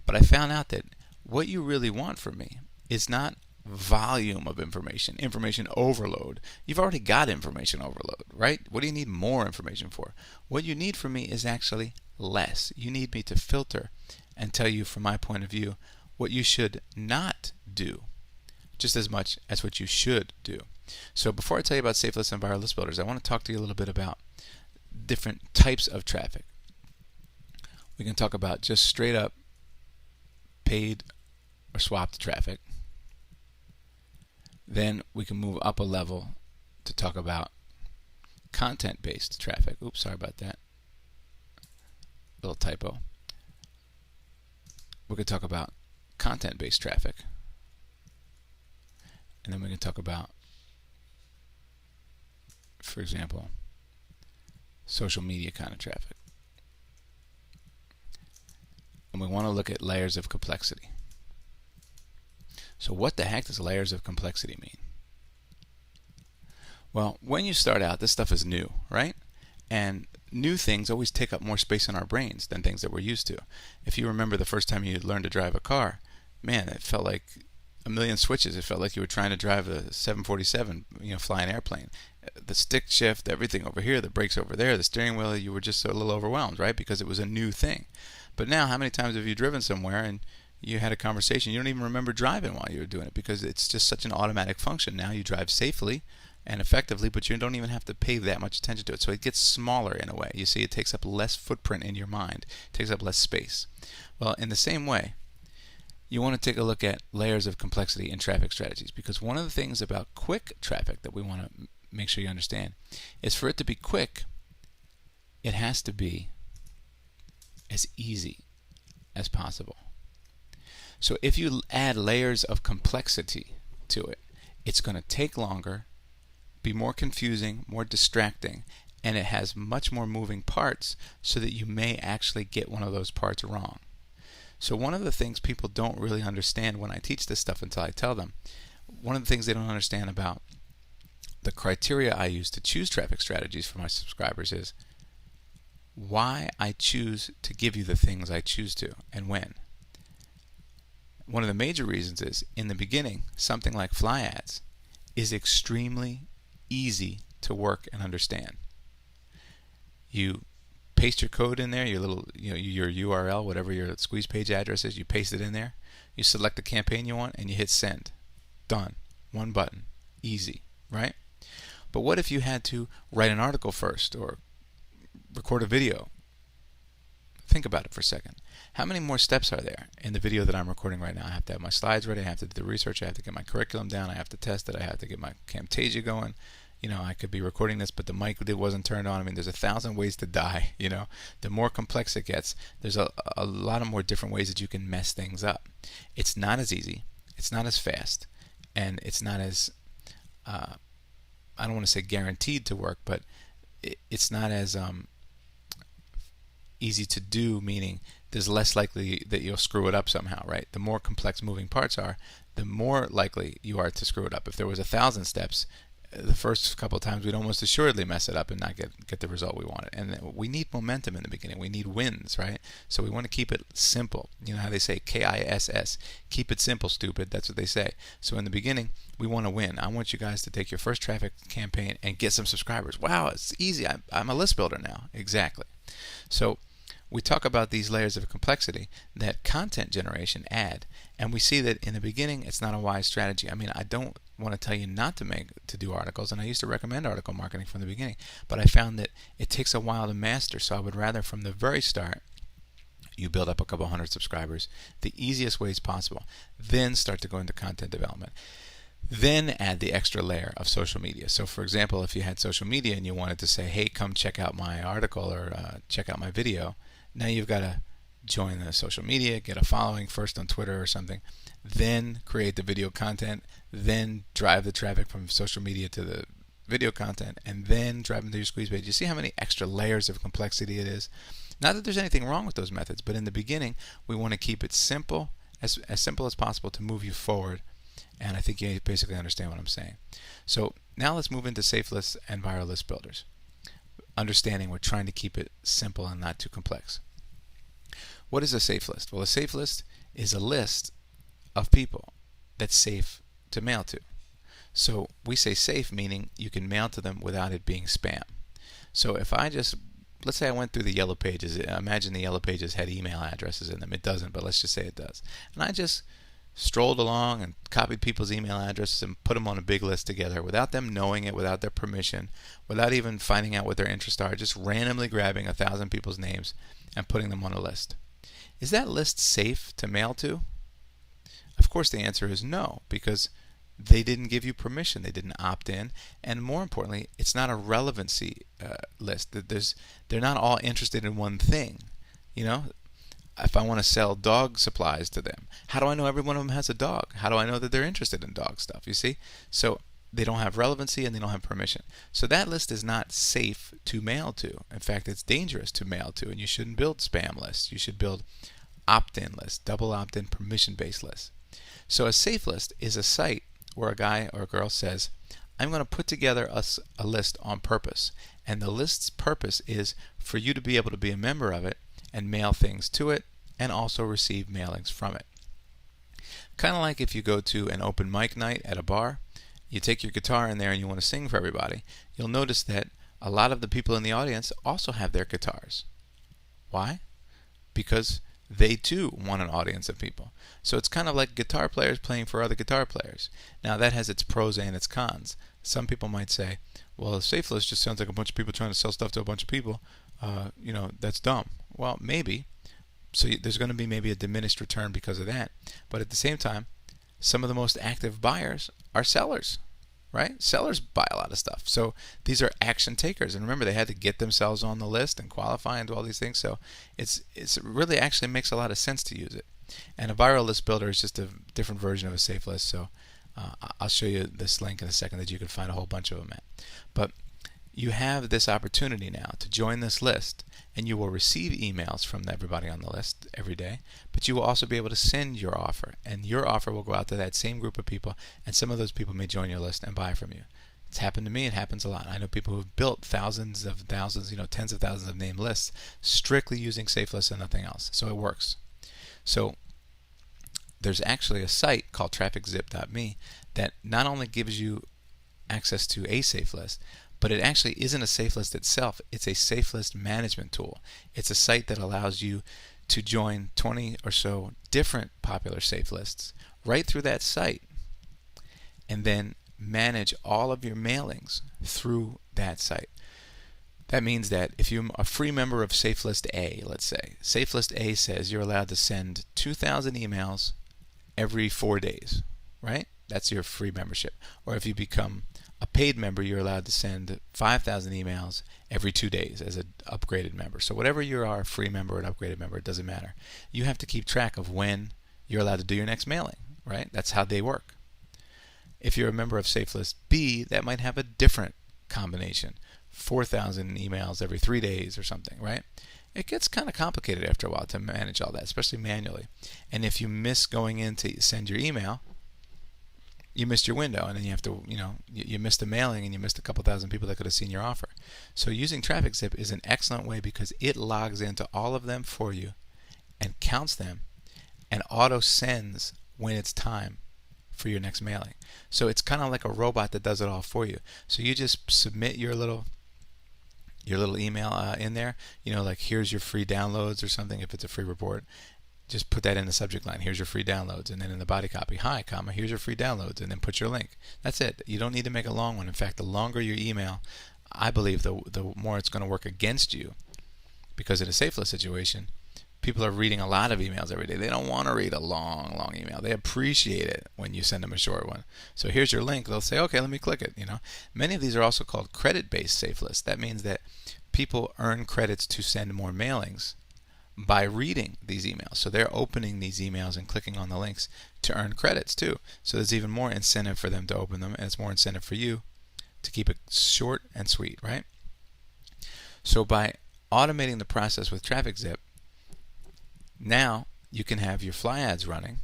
But I found out that what you really want from me is not volume of information overload. You've already got information overload, right? What do you need more information for? What you need from me is actually less. You need me to filter and tell you, from my point of view, what you should not do, just as much as what you should do. So before I tell you about safe lists and viral list builders, I want to talk to you a little bit about different types of traffic. We can talk about just straight up paid or swapped traffic. Then we can move up a level to talk about content-based traffic. Oops, sorry about that. Little typo. We could talk about content-based traffic. And then we can talk about, for example, social media kind of traffic. And we want to look at layers of complexity. So what the heck does layers of complexity mean? Well, when you start out, this stuff is new, right? And new things always take up more space in our brains than things that we're used to. If you remember the first time you learned to drive a car, man, it felt like a million switches. It felt like you were trying to drive a 747, fly an airplane. The stick shift, everything over here, the brakes over there, the steering wheel, you were just a little overwhelmed, right? Because it was a new thing. But now, how many times have you driven somewhere and you had a conversation, you don't even remember driving while you were doing it, because it's just such an automatic function. Now you drive safely and effectively, but you don't even have to pay that much attention to it. So it gets smaller in a way. You see, it takes up less footprint in your mind. It takes up less space. Well, in the same way, you want to take a look at layers of complexity in traffic strategies, because one of the things about quick traffic that we want to make sure you understand, is for it to be quick, it has to be as easy as possible. So if you add layers of complexity to it, it's going to take longer, be more confusing, more distracting, and it has much more moving parts so that you may actually get one of those parts wrong. So one of the things people don't really understand when I teach this stuff until I tell them, one of the things they don't understand about the criteria I use to choose traffic strategies for my subscribers is why I choose to give you the things I choose to and when. One of the major reasons is, in the beginning, something like fly ads is extremely easy to work and understand. You paste your code in there, your URL, whatever your squeeze page address is, you paste it in there. You select the campaign you want and you hit send. Done. One button. Easy, right? But what if you had to write an article first or record a video? Think about it for a second. How many more steps are there in the video that I'm recording right now? I have to have my slides ready, I have to do the research, I have to get my curriculum down, I have to test it, I have to get my Camtasia going. I could be recording this, but the mic wasn't turned on. I mean, there's 1,000 ways to die, The more complex it gets, there's a lot of more different ways that you can mess things up. It's not as easy, it's not as fast, and it's not as, I don't want to say guaranteed to work, but it's not as easy to do, meaning there's less likely that you'll screw it up somehow, right? The more complex moving parts are, the more likely you are to screw it up. If there was 1,000 steps, the first couple of times we'd almost assuredly mess it up and not get the result we wanted. And we need momentum in the beginning. We need wins, right? So we want to keep it simple. You know how they say KISS, keep it simple, stupid. That's what they say. So in the beginning, we want to win. I want you guys to take your first traffic campaign and get some subscribers. Wow, it's easy. I'm a list builder now. Exactly. So we talk about these layers of complexity that content generation add, and we see that in the beginning it's not a wise strategy. I mean, I don't want to tell you not to do articles, and I used to recommend article marketing from the beginning, but I found that it takes a while to master, so I would rather from the very start you build up a couple hundred subscribers the easiest ways possible, then start to go into content development. Then add the extra layer of social media. So for example, if you had social media and you wanted to say, hey, come check out my article or check out my video, now you've got to join the social media, get a following first on Twitter or something, then create the video content, then drive the traffic from social media to the video content, and then drive them to your squeeze page. You see how many extra layers of complexity it is? Not that there's anything wrong with those methods, but in the beginning, we want to keep it simple, as simple as possible to move you forward. And I think you basically understand what I'm saying. So now let's move into safe lists and viral list builders. Understanding we're trying to keep it simple and not too complex. What is a safe list? Well, a safe list is a list of people that's safe to mail to. So we say safe, meaning you can mail to them without it being spam. So if let's say I went through the yellow pages. Imagine the yellow pages had email addresses in them. It doesn't, but let's just say it does. And I just strolled along and copied people's email addresses and put them on a big list together without them knowing it, without their permission, without even finding out what their interests are, just randomly grabbing 1,000 people's names and putting them on a list. Is that list safe to mail to? Of course the answer is no, because they didn't give you permission, they didn't opt in, and more importantly, it's not a relevancy list. They're not all interested in one thing. If I want to sell dog supplies to them, how do I know every one of them has a dog? How do I know that they're interested in dog stuff? You see? So they don't have relevancy and they don't have permission. So that list is not safe to mail to. In fact, it's dangerous to mail to, and you shouldn't build spam lists. You should build opt-in lists, double opt-in, permission-based lists. So a safe list is a site where a guy or a girl says, I'm going to put together a list on purpose, and the list's purpose is for you to be able to be a member of it and mail things to it and also receive mailings from it. Kind of like if you go to an open mic night at a bar, you take your guitar in there and you want to sing for everybody, you'll notice that a lot of the people in the audience also have their guitars. Why? Because they too want an audience of people. So it's kind of like guitar players playing for other guitar players. Now that has its pros and its cons. Some people might say, well, a safe list just sounds like a bunch of people trying to sell stuff to a bunch of people. That's dumb. Well, maybe. So there's going to be maybe a diminished return because of that. But at the same time, some of the most active buyers are sellers. right? Sellers buy a lot of stuff. So these are action takers. And remember, they had to get themselves on the list and qualify and do all these things. So it's really actually makes a lot of sense to use it. And a viral list builder is just a different version of a safe list. So I'll show you this link in a second that you can find a whole bunch of them at. But you have this opportunity now to join this list, and you will receive emails from everybody on the list every day, but you will also be able to send your offer, and your offer will go out to that same group of people, and some of those people may join your list and buy from you. It's happened to me. It happens a lot. I know people who have built thousands of thousands, tens of thousands of named lists strictly using safe lists and nothing else. So it works. So there's actually a site called trafficzip.me that not only gives you access to a safe list, but it actually isn't a safe list itself. It's a safe list management tool. It's a site that allows you to join 20 or so different popular safe lists right through that site, and then manage all of your mailings through that site. That means that if you're a free member of Safe List A, let's say, Safe List A says you're allowed to send 2,000 emails every 4 days, right? That's your free membership. Or if you become a paid member, you're allowed to send 5,000 emails every 2 days as an upgraded member. So whatever you are, a free member or an upgraded member, it doesn't matter. You have to keep track of when you're allowed to do your next mailing, right? That's how they work. If you're a member of Safe List B, that might have a different combination. 4,000 emails every 3 days or something, right? It gets kind of complicated after a while to manage all that, especially manually. And if you miss going in to send your email, you missed your window, and then you have to, you missed a mailing, and you missed a couple thousand people that could have seen your offer. So using TrafficZip is an excellent way because it logs into all of them for you and counts them and auto sends when it's time for your next mailing. So it's kind of like a robot that does it all for you. So you just submit your little email in there, like here's your free downloads or something. If it's a free report, just put that in the subject line, here's your free downloads, and then in the body copy, hi, comma, here's your free downloads, and then put your link. That's it. You don't need to make a long one. In fact, the longer your email, I believe the more it's going to work against you, because in a safe list situation, people are reading a lot of emails every day. They don't want to read a long email. They appreciate it when you send them a short one. So here's your link. They'll say, okay, let me click it. Many of these are also called credit-based safe lists. That means that people earn credits to send more mailings by reading these emails. So they're opening these emails and clicking on the links to earn credits too. So there's even more incentive for them to open them, and it's more incentive for you to keep it short and sweet, right? So by automating the process with TrafficZip, now you can have your fly ads running.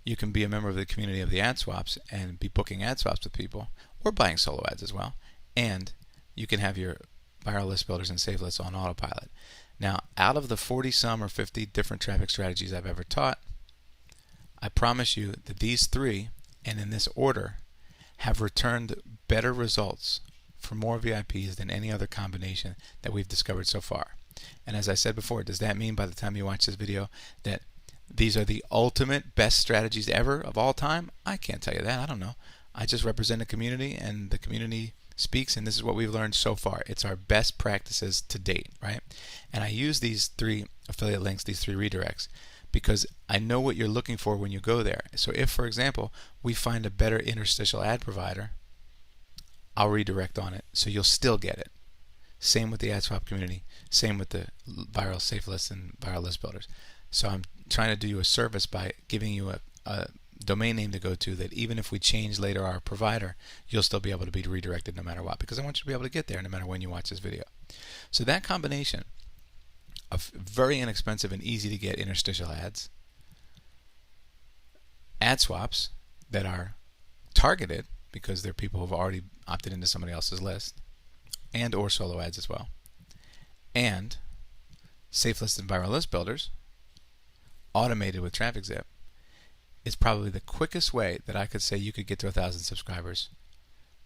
You can be a member of the community of the ad swaps and be booking ad swaps with people, or buying solo ads as well. And you can have your viral list builders and safe lists on autopilot. Now, out of the 40 some or 50 different traffic strategies I've ever taught, I promise you that these three, and in this order, have returned better results for more VIPs than any other combination that we've discovered so far. And as I said before, does that mean by the time you watch this video that these are the ultimate best strategies ever of all time? I can't tell you that. I don't know. I just represent a community, and the community speaks, and this is what we've learned so far. It's our best practices to date, right? And I use these 3 affiliate links, these 3 redirects, because I know what you're looking for when you go there. So if, for example, we find a better interstitial ad provider, I'll redirect on it, so you'll still get it. Same with the ad swap community, same with the viral safe lists and viral list builders. So I'm trying to do you a service by giving you a domain name to go to that even if we change later our provider, you'll still be able to be redirected no matter what, because I want you to be able to get there no matter when you watch this video. So that combination of very inexpensive and easy to get interstitial ads, ad swaps that are targeted because they're people who've already opted into somebody else's list, and or solo ads as well, and safe list and viral list builders automated with TrafficZip, is probably the quickest way that I could say you could get to 1,000 subscribers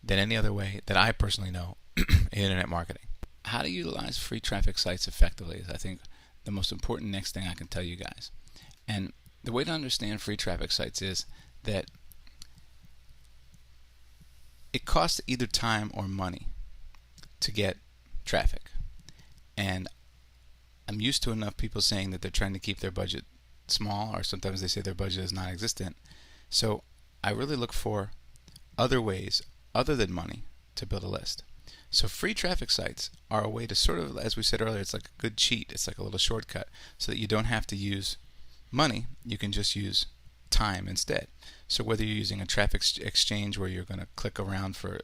than any other way that I personally know in internet marketing. How to utilize free traffic sites effectively is, I think, the most important next thing I can tell you guys. And the way to understand free traffic sites is that it costs either time or money to get traffic. And I'm used to enough people saying that they're trying to keep their budget small, or sometimes they say their budget is non-existent. So I really look for other ways other than money to build a list. So free traffic sites are a way to sort of, as we said earlier, it's like a good cheat. It's like a little shortcut so that you don't have to use money. You can just use time instead. So whether you're using a traffic exchange where you're going to click around for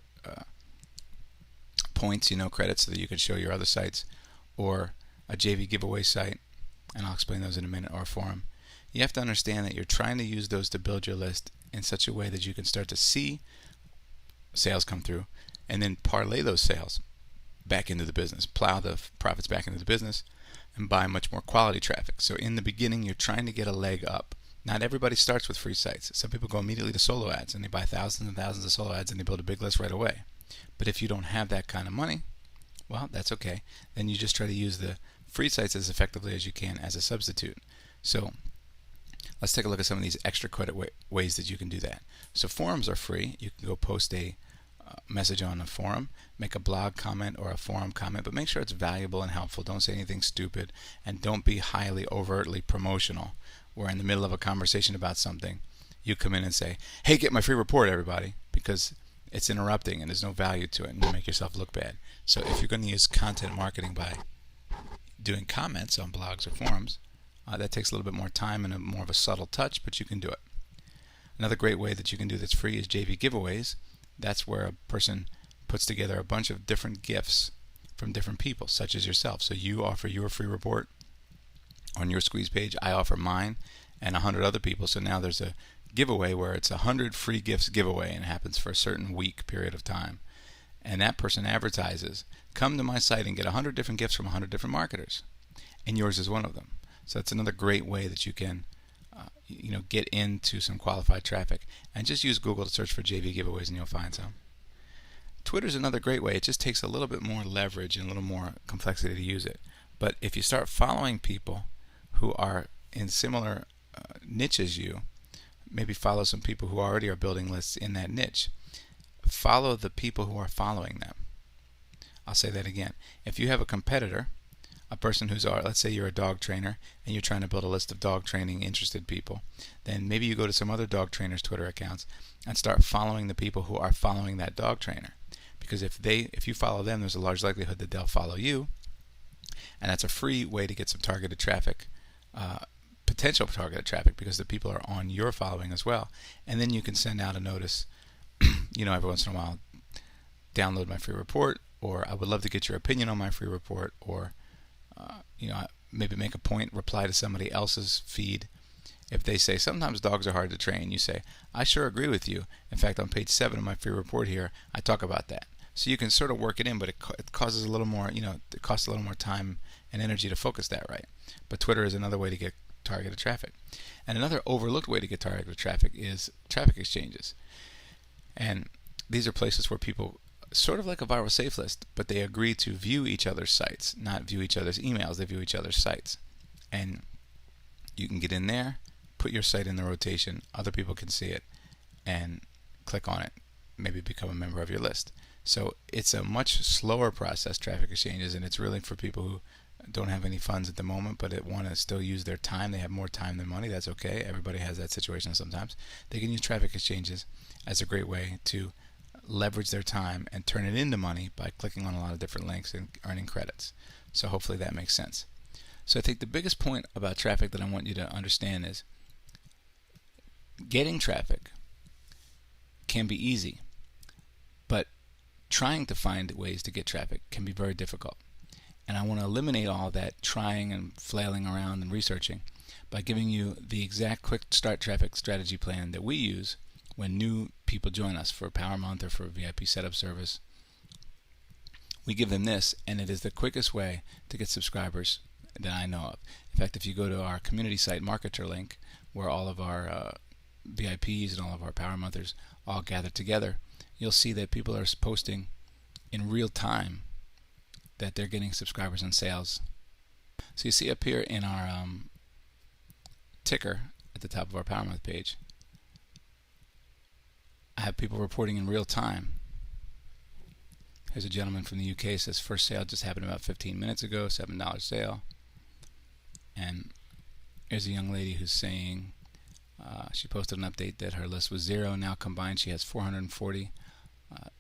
points, credits so that you can show your other sites, or a JV giveaway site, and I'll explain those in a minute, or a forum, you have to understand that you're trying to use those to build your list in such a way that you can start to see sales come through and then parlay those sales back into the business, plow the profits back into the business, and buy much more quality traffic. So in the beginning, you're trying to get a leg up. Not everybody starts with free sites. Some people go immediately to solo ads and they buy thousands and thousands of solo ads and they build a big list right away. But if you don't have that kind of money, well, that's okay. Then you just try to use the free sites as effectively as you can as a substitute. So let's take a look at some of these extra credit ways that you can do that. So forums are free. You can go post a message on a forum, make a blog comment or a forum comment, but make sure it's valuable and helpful. Don't say anything stupid, and don't be highly overtly promotional, where in the middle of a conversation about something, you come in and say, hey, get my free report, everybody, because it's interrupting and there's no value to it, and you make yourself look bad. So if you're going to use content marketing by doing comments on blogs or forums, that takes a little bit more time and more of a subtle touch, but you can do it. Another great way that you can do that's free is JV giveaways. That's where a person puts together a bunch of different gifts from different people, such as yourself. So you offer your free report on your squeeze page. I offer mine and 100 other people. So now there's a giveaway where it's 100 free gifts giveaway, and it happens for a certain week period of time. And that person advertises, come to my site and get 100 different gifts from 100 different marketers. And yours is one of them. So that's another great way that you can get into some qualified traffic. And just use Google to search for JV giveaways and you'll find some. Twitter's another great way. It just takes a little bit more leverage and a little more complexity to use it. But if you start following people who are in similar niche as you, maybe follow some people who already are building lists in that niche. Follow the people who are following them. I'll say that again. If you have a competitor, a person who's, let's say you're a dog trainer and you're trying to build a list of dog training interested people, then maybe you go to some other dog trainers' Twitter accounts and start following the people who are following that dog trainer. Because if you follow them, there's a large likelihood that they'll follow you, and that's a free way to get some targeted traffic, potential targeted traffic, because the people are on your following as well. And then you can send out a notice, every once in a while, download my free report, or I would love to get your opinion on my free report, or maybe make a point, reply to somebody else's feed. If they say, sometimes dogs are hard to train, you say, I sure agree with you. In fact, on page 7 of my free report here, I talk about that. So you can sort of work it in, but it causes a little more, it costs a little more time and energy to focus that right. But Twitter is another way to get targeted traffic. And another overlooked way to get targeted traffic is traffic exchanges. And these are places where people, sort of like a viral safe list, but they agree to view each other's sites, not view each other's emails. They view each other's sites. And you can get in there, put your site in the rotation, other people can see it, and click on it, maybe become a member of your list. So it's a much slower process, traffic exchanges, and it's really for people who don't have any funds at the moment but want to still use their time. They have more time than money. That's okay. Everybody has that situation sometimes. They can use traffic exchanges as a great way to leverage their time and turn it into money by clicking on a lot of different links and earning credits. So hopefully that makes sense. So I think the biggest point about traffic that I want you to understand is getting traffic can be easy, but trying to find ways to get traffic can be very difficult. And I want to eliminate all that trying and flailing around and researching by giving you the exact quick start traffic strategy plan that we use when new people join us for Power Month or for a VIP setup service. We give them this, and it is the quickest way to get subscribers that I know of. In fact, if you go to our community site marketer link, where all of our VIPs and all of our Power Monthers all gather together, you'll see that people are posting in real time that they're getting subscribers and sales. So you see up here in our ticker at the top of our Power Month page, I have people reporting in real time. Here's a gentleman from the UK, says first sale just happened about 15 minutes ago, $7 sale. And here's a young lady who's saying she posted an update that her list was 0. Now combined she has 440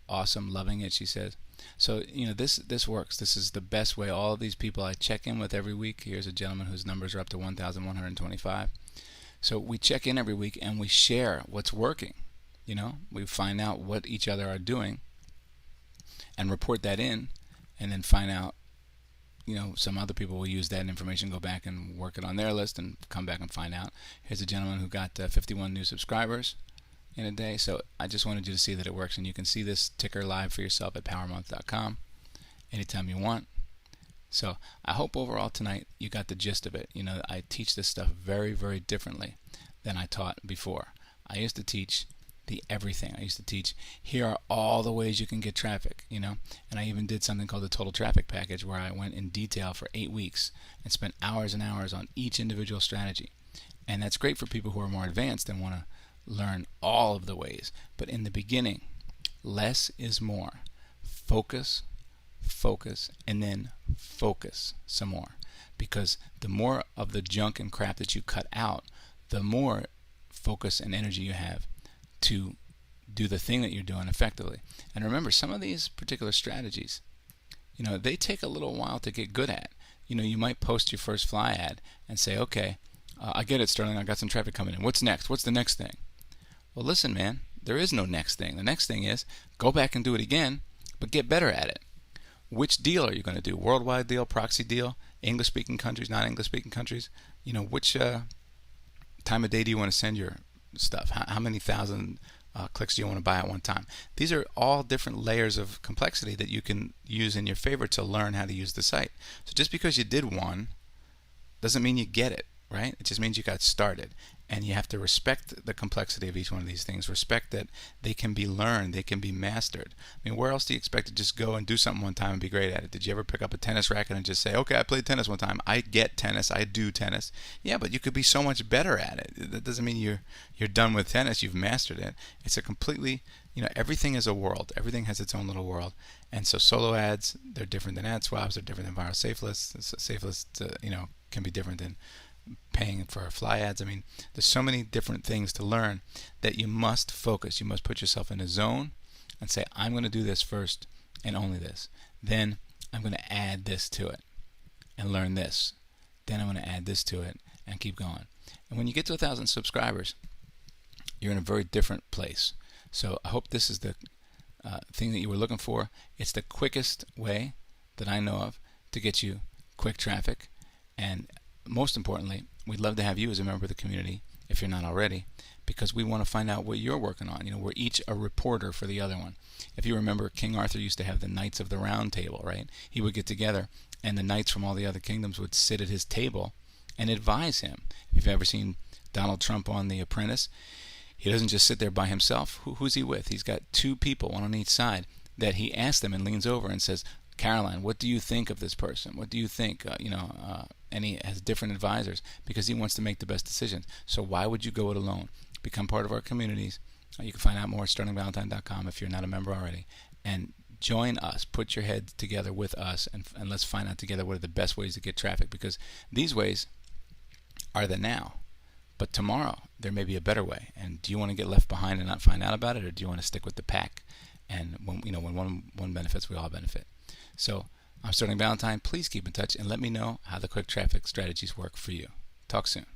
awesome, loving it, she says. So, this works. This is the best way. All of these people I check in with every week. Here's a gentleman whose numbers are up to 1,125. So we check in every week and we share what's working. We find out what each other are doing and report that in, and then find out, some other people will use that information, go back and work it on their list, and come back and find out. Here's a gentleman who got 51 new subscribers in a day. So I just wanted you to see that it works, and you can see this ticker live for yourself at powermonth.com anytime you want. So I hope overall tonight you got the gist of it. I teach this stuff very, very differently than I taught before. I used to teach the everything. I used to teach, here are all the ways you can get traffic, and I even did something called the Total Traffic Package, where I went in detail for 8 weeks and spent hours and hours on each individual strategy. And that's great for people who are more advanced and want to learn all of the ways. But in the beginning, less is more. Focus, and then focus some more. Because the more of the junk and crap that you cut out, the more focus and energy you have to do the thing that you're doing effectively. And remember, some of these particular strategies, they take a little while to get good at. You might post your first fly ad and say, okay, I get it, Sterling, I got some traffic coming in. What's next? What's the next thing? Well, listen, man, there is no next thing. The next thing is go back and do it again, but get better at it. Which deal are you going to do? Worldwide deal, proxy deal, English-speaking countries, non-English-speaking countries? Which time of day do you want to send your stuff? How many thousand clicks do you want to buy at one time? These are all different layers of complexity that you can use in your favor to learn how to use the site. So just because you did one doesn't mean you get it, right? It just means you got started. And you have to respect the complexity of each one of these things. Respect that they can be learned, they can be mastered. I mean, where else do you expect to just go and do something one time and be great at it? Did you ever pick up a tennis racket and just say, okay, I played tennis one time, I get tennis, I do tennis? Yeah, but you could be so much better at it. That doesn't mean you're done with tennis, you've mastered it. It's a completely, everything is a world. Everything has its own little world. And so solo ads, they're different than ad swaps, they're different than viral safe lists. Safe lists, can be different than paying for fly ads. I mean, there's so many different things to learn that you must focus. You must put yourself in a zone and say, I'm going to do this first and only this. Then I'm going to add this to it and learn this. Then I'm going to add this to it and keep going. And when you get to 1,000 subscribers, you're in a very different place. So I hope this is the thing that you were looking for. It's the quickest way that I know of to get you quick traffic. And most importantly, we'd love to have you as a member of the community, if you're not already, because we want to find out what you're working on. We're each a reporter for the other one. If you remember, King Arthur used to have the Knights of the Round Table, right? He would get together, and the knights from all the other kingdoms would sit at his table and advise him. If you've ever seen Donald Trump on The Apprentice, he doesn't just sit there by himself. Who's he with? He's got two people, one on each side, that he asks them and leans over and says, Caroline, what do you think of this person? What do you think? And he has different advisors because he wants to make the best decisions. So why would you go it alone? Become part of our communities. You can find out more at sterlingvalentine.com if you're not a member already. And join us. Put your heads together with us, and let's find out together what are the best ways to get traffic, because these ways are the now. But tomorrow, there may be a better way. And do you want to get left behind and not find out about it, or do you want to stick with the pack? And when one benefits, we all benefit. So I'm Sterling Valentine. Please keep in touch and let me know how the quick traffic strategies work for you. Talk soon.